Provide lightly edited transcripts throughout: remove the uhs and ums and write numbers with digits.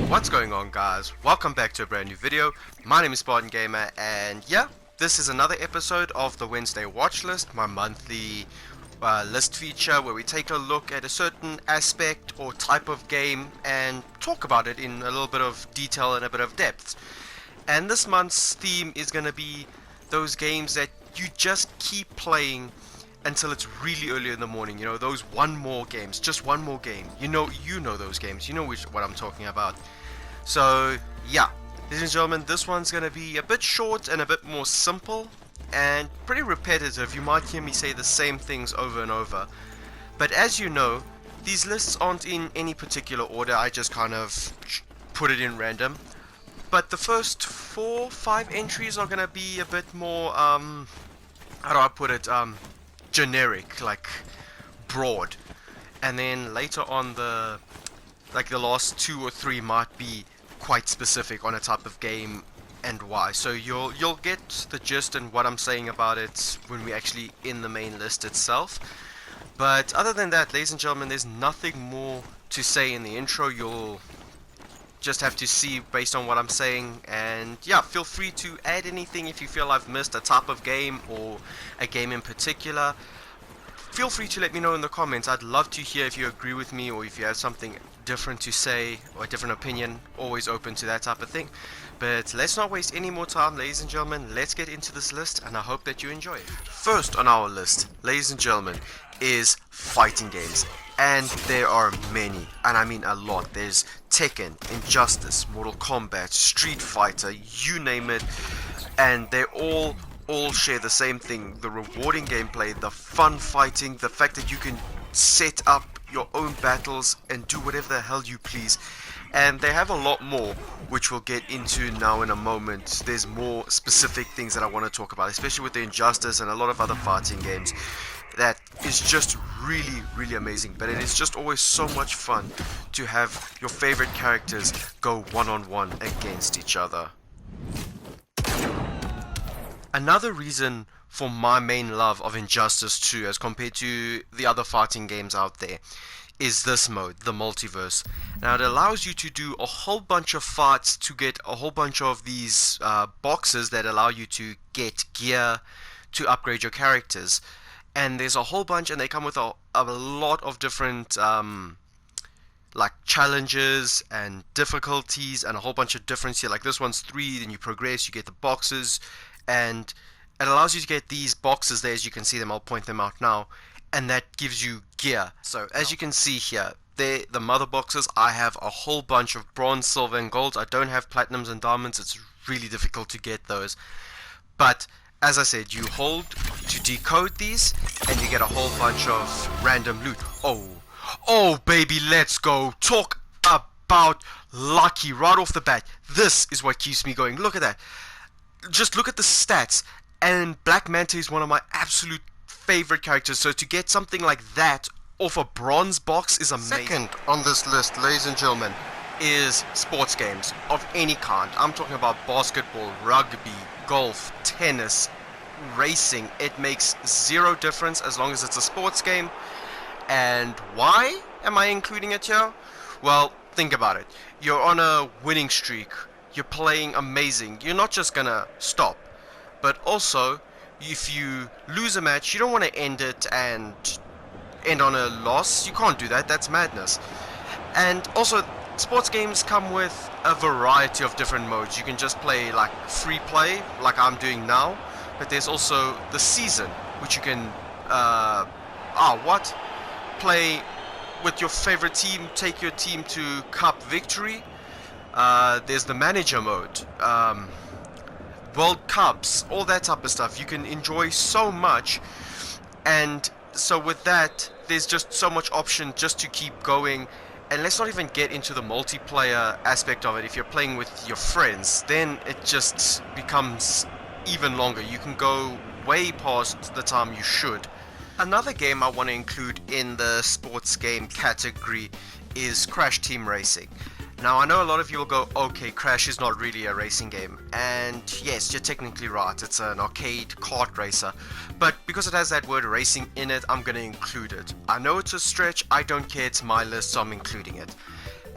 What's going on, guys? Welcome back to a brand new video. My name is Spartan Gamer, and yeah, this is another episode of the Wednesday watch list, my monthly list feature where we take a look at a certain aspect or type of game and talk about it in a little bit of detail and a bit of depth. And this month's theme is going to be those games that you just keep playing until it's really early in the morning. You know, those one more games, just one more game. You know those games. You know what I'm talking about. So yeah, ladies and gentlemen, this one's gonna be a bit short and a bit more simple and pretty repetitive. You might hear me say the same things over and over. But as you know, these lists aren't in any particular order. I just kind of put it in random. But the first 4-5 entries are gonna be a bit more how do I put it, generic, like broad, and then later on the last 2 or 3 might be quite specific on a type of game and why. So you'll get the gist and what I'm saying about it when we actually in the main list itself. But other than that, ladies and gentlemen, there's nothing more to say in the intro. You'll just have to see based on what I'm saying, and yeah, feel free to add anything if you feel I've missed a type of game or a game in particular. Feel free to let me know in the comments. I'd love to hear if you agree with me or if you have something different to say or a different opinion. Always open to that type of thing. But let's not waste any more time, ladies and gentlemen. Let's get into this list, and I hope that you enjoy it. First on our list, ladies and gentlemen, is fighting games. And there are many, and I mean a lot. There's Tekken, Injustice, Mortal Kombat, Street Fighter, you name it, and they all share the same thing: the rewarding gameplay, the fun fighting, the fact that you can set up your own battles and do whatever the hell you please. And they have a lot more, which we'll get into now in a moment. There's more specific things that I want to talk about, especially with the Injustice and a lot of other fighting games. That is just really amazing, but it is just always so much fun to have your favorite characters go one-on-one against each other. Another reason for my main love of Injustice 2 as compared to the other fighting games out there is this mode, the multiverse. Now it allows you to do a whole bunch of fights to get a whole bunch of these boxes that allow you to get gear to upgrade your characters. And there's a whole bunch, and they come with a lot of different like challenges and difficulties and a whole bunch of different here. Like this one's 3, then you progress, you get the boxes, and it allows you to get these boxes there. As you can see them, I'll point them out now, and that gives you gear. So as you can see here, they're the mother boxes. I have a whole bunch of bronze, silver, and gold. I don't have platinums and diamonds. It's really difficult to get those, but as I said, you hold to decode these, and you get a whole bunch of random loot. Oh baby, let's go. Talk about lucky right off the bat. This is what keeps me going. Look at that. Just look at the stats. And Black Manta is one of my absolute favorite characters. So to get something like that off a bronze box is amazing. Second on this list, ladies and gentlemen, is sports games of any kind. I'm talking about basketball, rugby, golf, tennis, racing. It makes zero difference as long as it's a sports game. And why am I including it here? Well, think about it. You're on a winning streak. You're playing amazing. You're not just gonna stop. But also, if you lose a match, you don't want to end it and end on a loss. You can't do that. That's madness. And also, sports games come with a variety of different modes. You can just play like free play, like I'm doing now, but there's also the season, which you can play with your favorite team, take your team to cup victory. There's the manager mode, World Cups, all that type of stuff. You can enjoy so much, and so with that, there's just so much option just to keep going. And let's not even get into the multiplayer aspect of it. If you're playing with your friends, then it just becomes even longer. You can go way past the time you should. Another game I want to include in the sports game category is Crash Team Racing. Now I know a lot of you will go, okay, Crash is not really a racing game, and yes, you're technically right, it's an arcade kart racer, but because it has that word racing in it, I'm going to include it. I know it's a stretch, I don't care, it's my list, so I'm including it.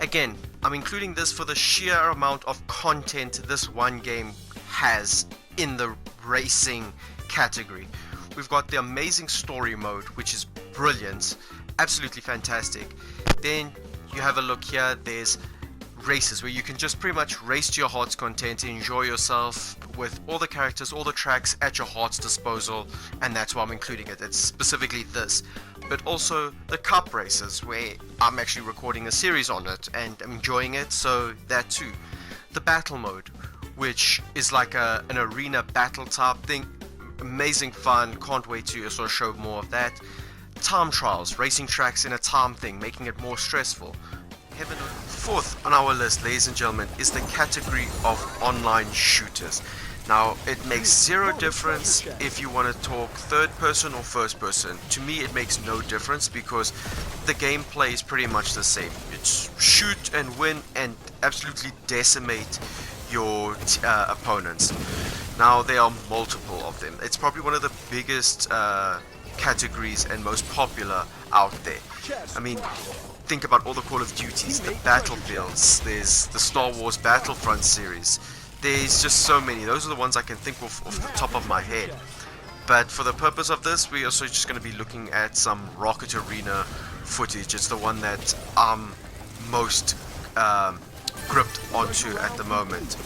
Again, I'm including this for the sheer amount of content this one game has in the racing category. We've got the amazing story mode, which is brilliant, absolutely fantastic. Then you have a look here, there's races where you can just pretty much race to your heart's content, enjoy yourself with all the characters, all the tracks at your heart's disposal, and that's why I'm including it. It's specifically this. But also the cup races, where I'm actually recording a series on it and I'm enjoying it, so that too. The battle mode, which is like an arena battle type thing, amazing fun, can't wait to sort of show more of that. Time trials, racing tracks in a time thing, making it more stressful. Fourth on our list, ladies and gentlemen, is the category of online shooters. Now, it makes zero difference if you want to talk third person or first person. To me, it makes no difference because the gameplay is pretty much the same. It's shoot and win and absolutely decimate your opponents. Now, there are multiple of them. It's probably one of the biggest categories and most popular out there. I mean, think about all the Call of Duties, the Battlefields, there's the Star Wars Battlefront series. There's just so many. Those are the ones I can think of off the top of my head. But for the purpose of this, we're also just going to be looking at some Rocket Arena footage. It's the one that I'm most gripped onto at the moment.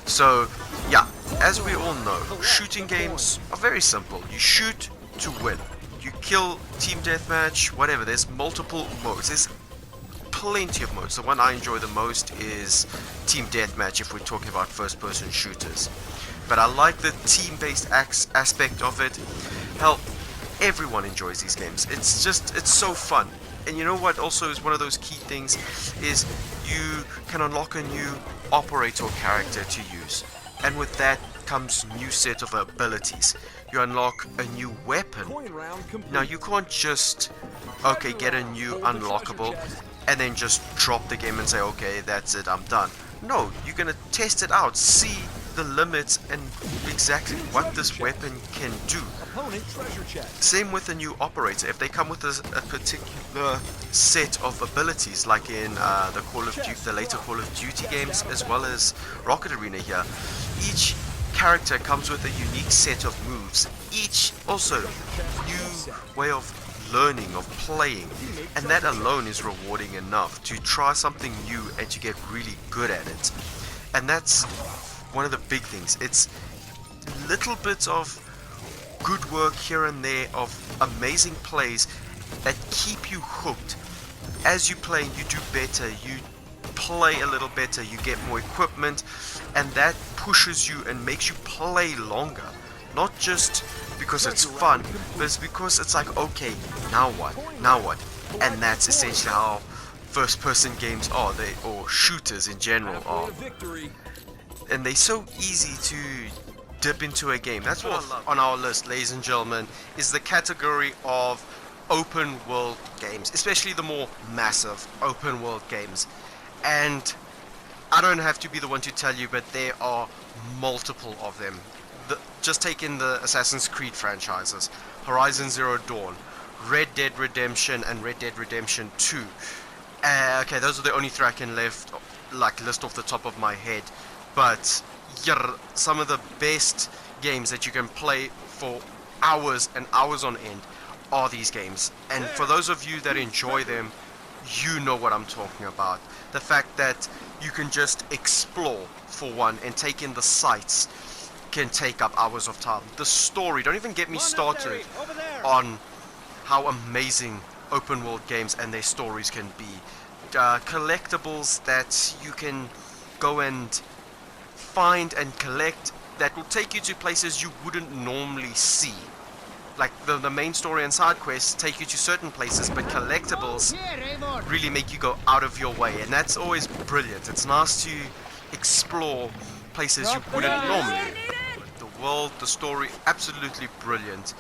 So, yeah, as we all know, shooting games are very simple. You shoot to win. You kill, team deathmatch, whatever. There's multiple modes. There's plenty of modes. The one I enjoy the most is team deathmatch if we're talking about first-person shooters. But I like the team-based aspect of it. Hell, everyone enjoys these games. It's so fun. And you know what also is one of those key things is you can unlock a new operator character to use. And with that comes new set of abilities. You unlock a new weapon. Now you can't just get a new unlockable and then just drop the game and say, okay, that's it, I'm done. No, you're gonna test it out, see the limits and exactly what this weapon can do. Same with a new operator. If they come with a particular set of abilities, like in the later Call of Duty games, as well as Rocket Arena here, each character comes with a unique set of moves. Each also new way of learning, of playing, and that alone is rewarding enough to try something new and to get really good at it. And that's one of the big things. It's little bits of good work here and there, of amazing plays that keep you hooked. As you play, you do better, you play a little better, you get more equipment, and that pushes you and makes you play longer. Not just because it's fun, but it's because it's like, okay, now what? And that's essentially how first-person games are, or shooters in general are. And they're so easy to dip into a game. That's what on our list, ladies and gentlemen, is the category of open world games, especially the more massive open world games. And I don't have to be the one to tell you, but there are multiple of them. Just take in the Assassin's Creed franchises, Horizon Zero Dawn, Red Dead Redemption, and Red Dead Redemption 2. Okay, those are the only three I can list off the top of my head. But yeah, some of the best games that you can play for hours and hours on end are these games. And for those of you that enjoy them, you know what I'm talking about. The fact that you can just explore, for one, and take in the sights can take up hours of time. The story, don't even get me started on how amazing open world games and their stories can be. Collectibles that you can go and find and collect that will take you to places you wouldn't normally see. Like the main story and side quests take you to certain places, but collectibles really make you go out of your way, and that's always brilliant. It's nice to explore places you wouldn't normally. The world, the story, absolutely brilliant.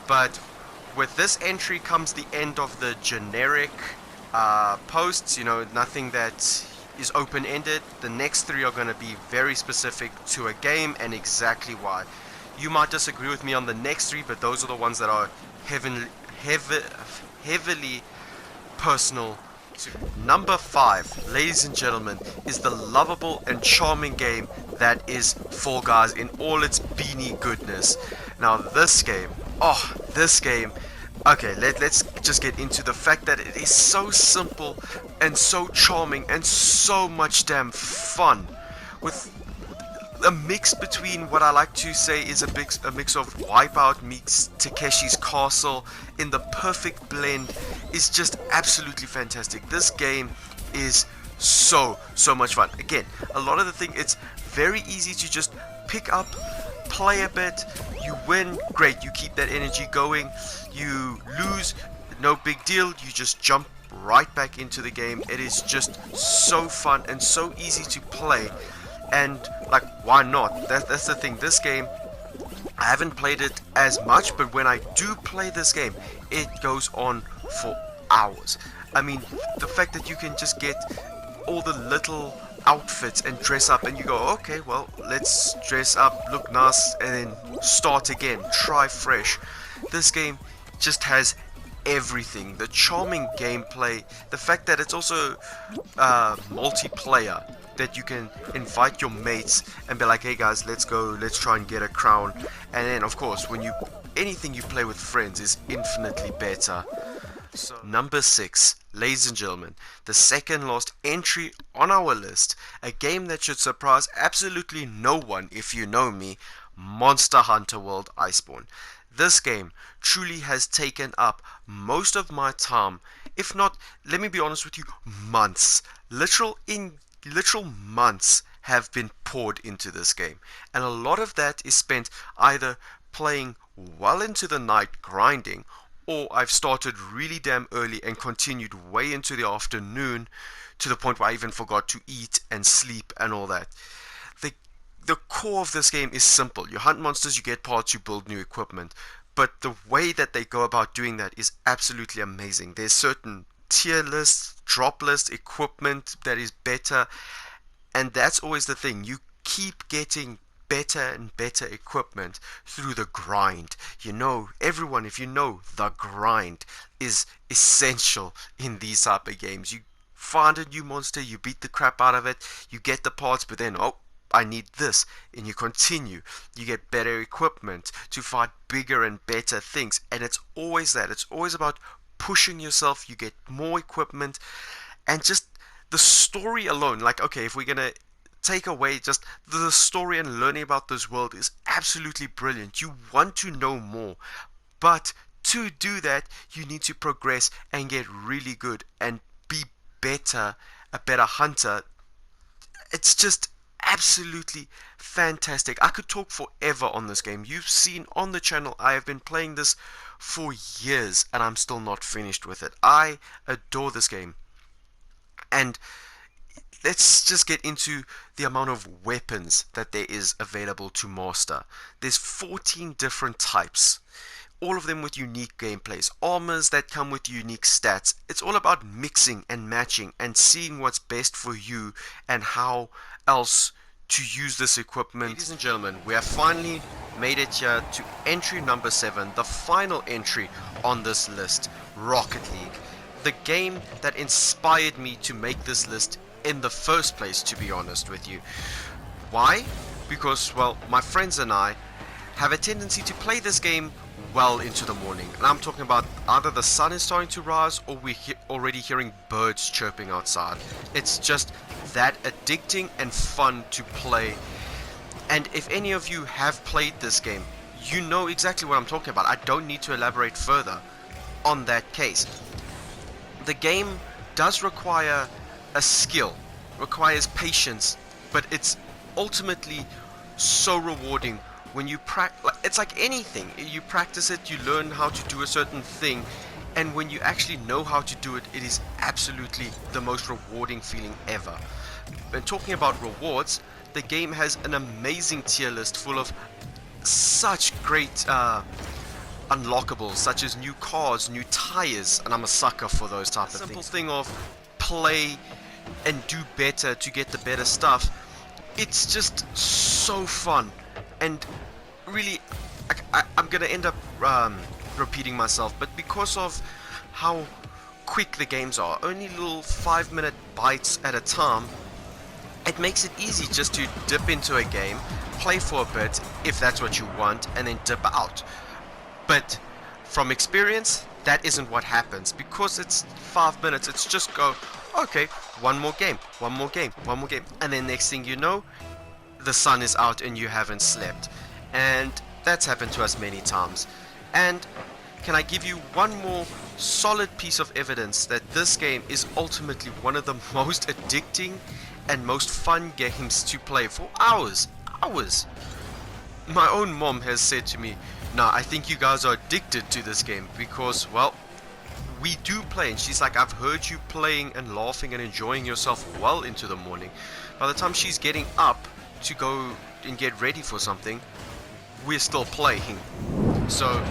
But with this entry comes the end of the generic posts, nothing that is open-ended. The next three are going to be very specific to a game and exactly why. You might disagree with me on the next three, but those are the ones that are heavily personal Number 5, ladies and gentlemen, is the lovable and charming game that is Fall Guys in all its beanie goodness. Now this game, okay, let's just get into the fact that it is so simple and so charming and so much damn fun, with a mix between what I like to say is a mix of Wipeout meets Takeshi's Castle in the perfect blend. Is just absolutely fantastic. This game is so much fun. Again, a lot of the thing, it's very easy to just pick up, play a bit, you win, great, you keep that energy going, you lose, no big deal, you just jump right back into the game. It is just so fun and so easy to play. And like, why not? That's the thing. This game, I haven't played it as much, but when I do play this game, it goes on for hours. I mean, the fact that you can just get all the little outfits and dress up, and you go, okay, well, let's dress up, look nice, and then start again, try fresh. This game just has everything. The charming gameplay, the fact that it's also multiplayer, that you can invite your mates and be like, hey guys, let's go, let's try and get a crown. And then of course, when anything you play with friends is infinitely better. So number 6, ladies and gentlemen, the second last entry on our list, a game that should surprise absolutely no one if you know me, Monster Hunter World Iceborne. This game truly has taken up most of my time, if not, let me be honest with you, months. Literal months have been poured into this game, and a lot of that is spent either playing well into the night grinding, or I've started really damn early and continued way into the afternoon, to the point where I even forgot to eat and sleep and all that. The core of this game is simple. You hunt monsters, you get parts, you build new equipment, but the way that they go about doing that is absolutely amazing. There's certain tier lists, drop list, equipment that is better, and that's always the thing. You keep getting better and better equipment through the grind. You know, everyone, if you know, the grind is essential in these type of games. You find a new monster, you beat the crap out of it, you get the parts, but then, oh, I need this, and you continue. You get better equipment to fight bigger and better things, and it's always that. It's always about pushing yourself. You get more equipment, and just the story alone, like, okay, if we're gonna take away just the story and learning about this world, is absolutely brilliant. You want to know more, but to do that you need to progress and get really good and be better, a better hunter. It's just absolutely fantastic. I could talk forever on this game. You've seen on the channel I have been playing this for years and I'm still not finished with it. I adore this game. And let's just get into the amount of weapons that there is available to master. There's 14 different types, all of them with unique gameplays, armors that come with unique stats. It's all about mixing and matching and seeing what's best for you and how else to use this equipment. Ladies and gentlemen, we have finally made it here to entry number 7, the final entry on this list, Rocket League. The game that inspired me to make this list in the first place, to be honest with you. Why? Because, well, my friends and I have a tendency to play this game well into the morning, and I'm talking about either the sun is starting to rise or we're already hearing birds chirping outside. It's just that addicting and fun to play. And if any of you have played this game, you know exactly what I'm talking about. I don't need to elaborate further on that case. The game does require a skill, requires patience, but it's ultimately so rewarding when you practice. It's like anything, you practice it, you learn how to do a certain thing, and when you actually know how to do it, it is absolutely the most rewarding feeling ever. When talking about rewards, the game has an amazing tier list full of such great unlockables, such as new cars, new tires, and I'm a sucker for those type of things. Simple thing of play and do better to get the better stuff. It's just so fun, and really, I'm gonna end up repeating myself, but because of how quick the games are, only little 5-minute bites at a time, it makes it easy just to dip into a game, play for a bit if that's what you want, and then dip out. But from experience, that isn't what happens. Because it's 5 minutes, it's just go, okay, one more game, one more game, one more game, and then next thing you know, the sun is out and you haven't slept. And that's happened to us many times. And can I give you one more solid piece of evidence that this game is ultimately one of the most addicting and most fun games to play for hours. My own mom has said to me, "Nah, I think you guys are addicted to this game because, well, we do play." And she's like, "I've heard you playing and laughing and enjoying yourself well into the morning." By the time she's getting up to go and get ready for something, we're still playing. So